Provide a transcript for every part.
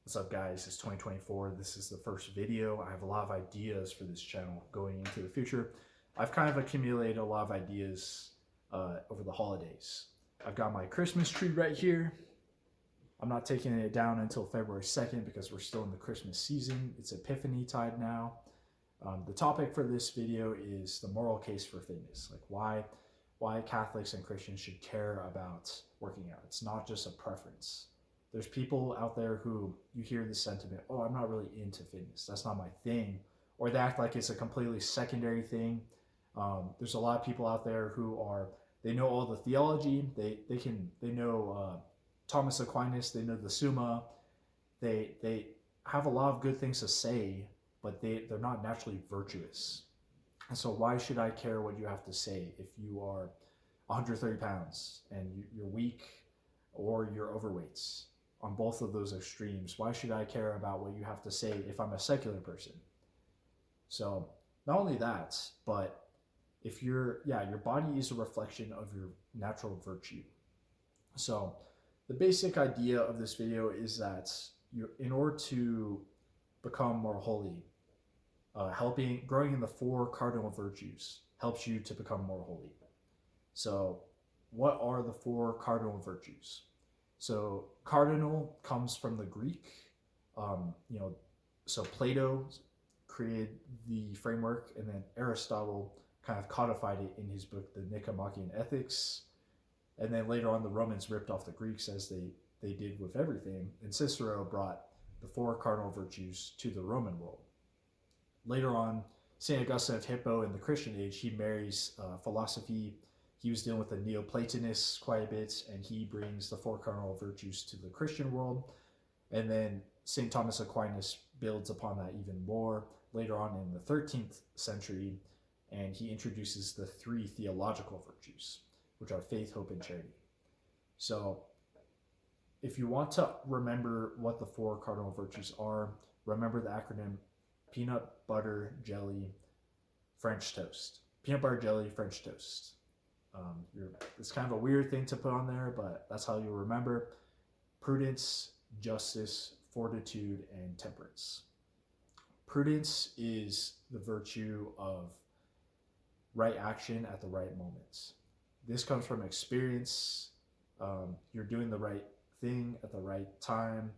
What's up, guys? It's 2024. This is the first video. I have a lot of ideas for this channel going into the future. I've kind of accumulated a lot of ideas over the holidays. I've got my Christmas tree right here. I'm not taking it down until February 2nd because we're still in the Christmas season. It's 𝚑𝚑𝚢 now. The topic for this video is the moral case for fitness. Like why Catholics and Christians should care about working out. It's not just a preference. There's people out there who you hear this sentiment, oh, I'm not really into fitness. That's not my thing. Or they act like it's a completely secondary thing. There's a lot of people out there who they know all the theology. They know Thomas Aquinas. They know the Summa. They have a lot of good things to say, but they're not naturally virtuous. And so why should I care what you have to say if you are 130 pounds and you're weak or you're overweight? On both of those extremes, why should I care about what you have to say if I'm a secular person? So not only that, but if your body is a reflection of your natural virtue. So the basic idea of this video is that in order to become more holy, growing in the 4 cardinal virtues helps you to become more holy. So what are the 4 cardinal virtues? So cardinal comes from the Greek. So Plato created the framework, and then Aristotle kind of codified it in his book, the Nicomachean Ethics. And then later on, the Romans ripped off the Greeks as they did with everything. And Cicero brought the 4 cardinal virtues to the Roman world. Later on, St. Augustine of Hippo in the Christian age, he marries philosophy. He was dealing with the Neoplatonists quite a bit, and he brings the 4 cardinal virtues to the Christian world. And then St. Thomas Aquinas builds upon that even more later on in the 13th century, and he introduces the 3 theological virtues, which are faith, hope, and charity. So if you want to remember what the 4 cardinal virtues are, remember the acronym peanut butter jelly French toast. Peanut butter jelly French toast. It's kind of a weird thing to put on there, but that's how you'll remember. Prudence, justice, fortitude, and temperance. Prudence is the virtue of right action at the right moments. This comes from experience. You're doing the right thing at the right time.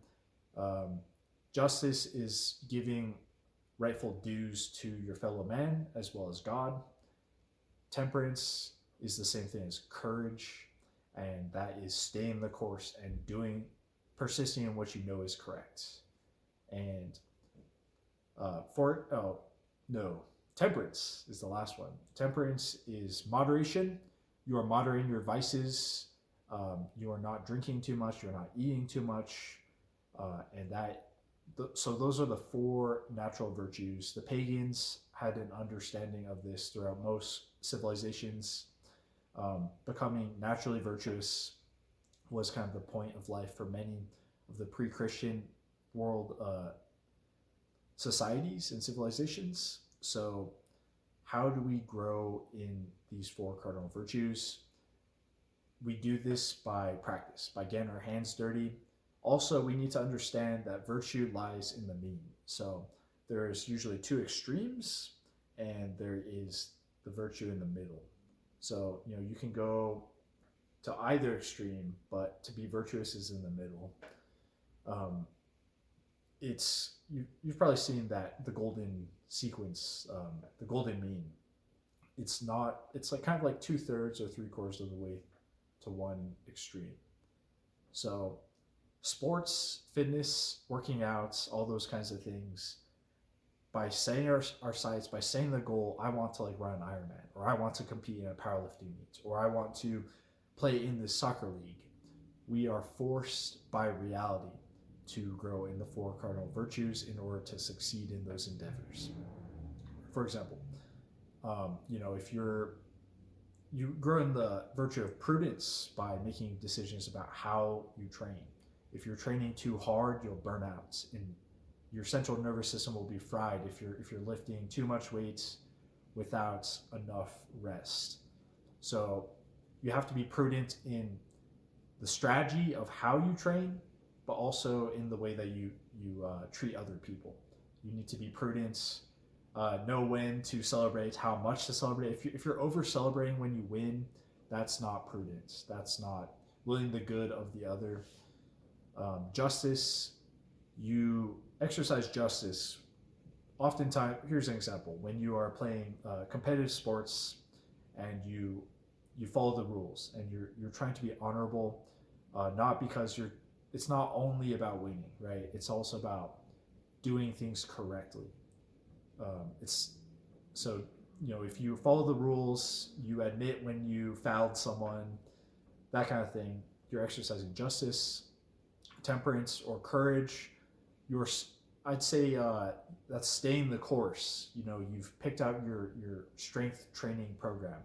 Justice is giving rightful dues to your fellow man as well as God. Temperance is the same thing as courage, and that is staying the course and persisting in what you know is correct. And temperance is the last one. Temperance is moderation. You are moderating your vices. You are not drinking too much. You're not eating too much. So those are the 4 natural virtues. The pagans had an understanding of this throughout most civilizations. Becoming naturally virtuous was kind of the point of life for many of the pre-Christian world societies and civilizations. So how do we grow in these 4 cardinal virtues? We do this by practice, by getting our hands dirty. Also, we need to understand that virtue lies in the mean. So there's usually 2 extremes, and there is the virtue in the middle. So, you can go to either extreme, but to be virtuous is in the middle. You've probably seen that the golden sequence, the golden mean. It's like kind of like 2/3 or 3/4 of the way to one extreme. So sports, fitness, working out, all those kinds of things, by setting our sights, by setting the goal, I want to run an Ironman, or I want to compete in a powerlifting meet, or I want to play in this soccer league, we are forced by reality to grow in the 4 cardinal virtues in order to succeed in those endeavors. For example, if you grow in the virtue of prudence by making decisions about how you train. If you're training too hard, you'll burn out, and your central nervous system will be fried if you're lifting too much weight without enough rest. So you have to be prudent in the strategy of how you train, but also in the way that you treat other people. You need to be prudent, know when to celebrate, how much to celebrate. If you're over celebrating when you win, that's not prudent. That's not willing the good of the other. Justice, you exercise justice. Oftentimes, here's an example: when you are playing competitive sports and you follow the rules and you're trying to be honorable, not because it's not only about winning, right? It's also about doing things correctly. It's so, if you follow the rules, you admit when you fouled someone, that kind of thing, you're exercising justice. Temperance or courage, I'd say that's staying the course. You've picked out your strength training program,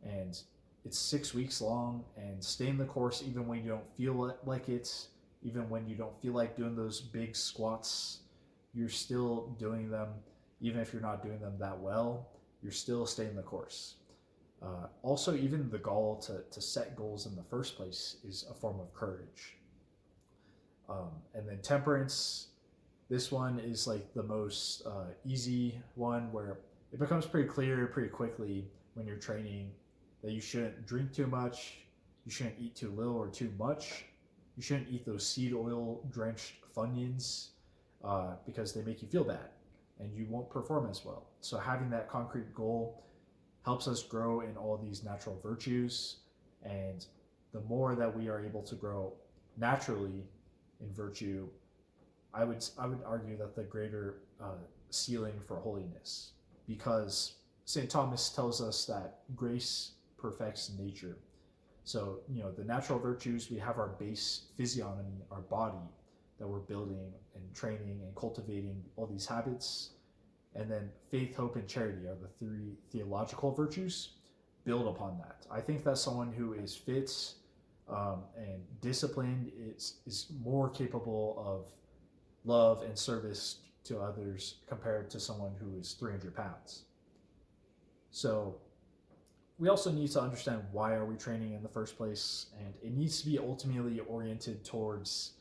and it's 6 weeks long, and staying the course even when you don't feel like it, even when you don't feel like doing those big squats, you're still doing them. Even if you're not doing them that well, you're still staying the course. Also, even the gall to set goals in the first place is a form of courage. And then temperance, this one is like the most easy one, where it becomes pretty clear pretty quickly when you're training that you shouldn't drink too much, you shouldn't eat too little or too much, you shouldn't eat those seed oil drenched Funyuns because they make you feel bad and you won't perform as well. So having that concrete goal helps us grow in all these natural virtues, and the more that we are able to grow naturally in virtue, I would argue that the greater ceiling for holiness, because St. Thomas tells us that grace perfects nature. So, the natural virtues, we have our base physiognomy, our body, that we're building and training and cultivating all these habits. And then faith, hope, and charity are the three theological virtues. Build upon that. I think that someone who is fit and disciplined is more capable of love and service to others compared to someone who is 300 pounds. So we also need to understand why are we training in the first place, and it needs to be ultimately oriented towards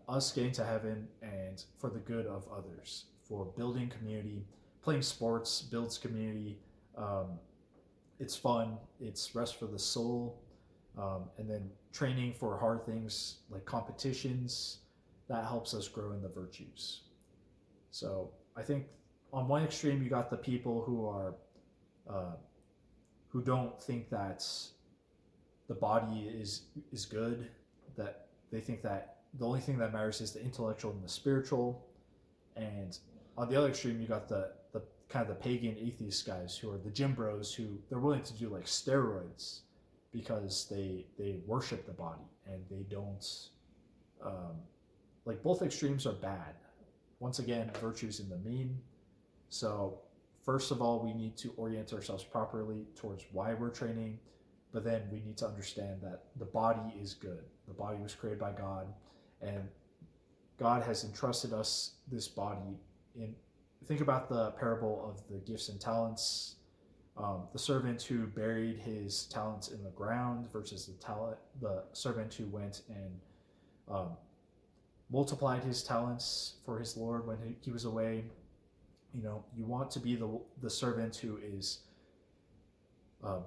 us getting to heaven and for the good of others, for building community. Playing sports builds community. It's fun, it's rest for the soul. And then training for hard things like competitions, that helps us grow in the virtues. So I think on one extreme, you got the people who don't think that the body is good, that they think that the only thing that matters is the intellectual and the spiritual. And on the other extreme, you got the kind of the pagan atheist guys who are the gym bros, who they're willing to do like steroids because they worship the body, and they don't like, both extremes are bad. Once again, virtue's in the mean. So first of all, we need to orient ourselves properly towards why we're training, but then we need to understand that the body is good. The body was created by God, and God has entrusted us this body. Think about the parable of the gifts and talents. The servant who buried his talents in the ground versus the servant who went and multiplied his talents for his Lord when he was away. You want to be the servant who is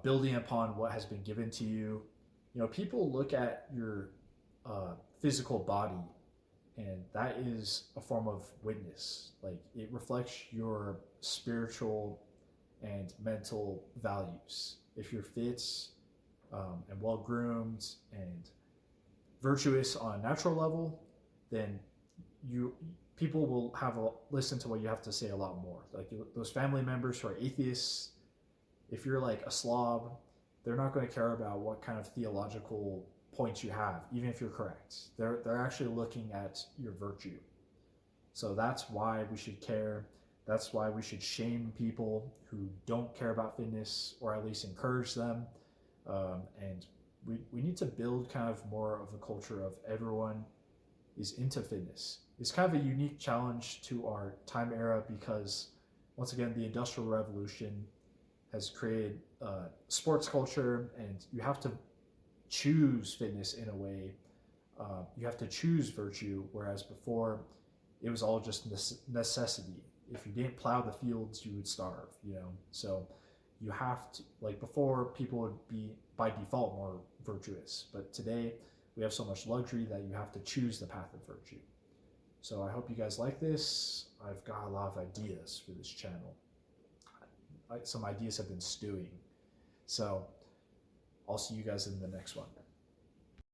building upon what has been given to you. People look at your physical body, and that is a form of witness. Like, it reflects your spiritual and mental values. If you're fit and well groomed and virtuous on a natural level, then people will listen to what you have to say a lot more. Like, those family members who are atheists, if you're like a slob, they're not going to care about what kind of theological points you have, even if you're correct. They're actually looking at your virtue. So that's why we should care. That's why we should shame people who don't care about fitness, or at least encourage them. And we need to build kind of more of a culture of everyone is into fitness. It's kind of a unique challenge to our time era, because once again, the Industrial Revolution has created sports culture, and you have to choose fitness in a way you have to choose virtue, whereas before it was all just necessity. If you didn't plow the fields, you would starve, you know? So you have to, like before, people would be by default more virtuous, but today we have so much luxury that you have to choose the path of virtue. So I hope you guys like this. I've got a lot of ideas for this channel. Some ideas have been stewing. So I'll see you guys in the next one.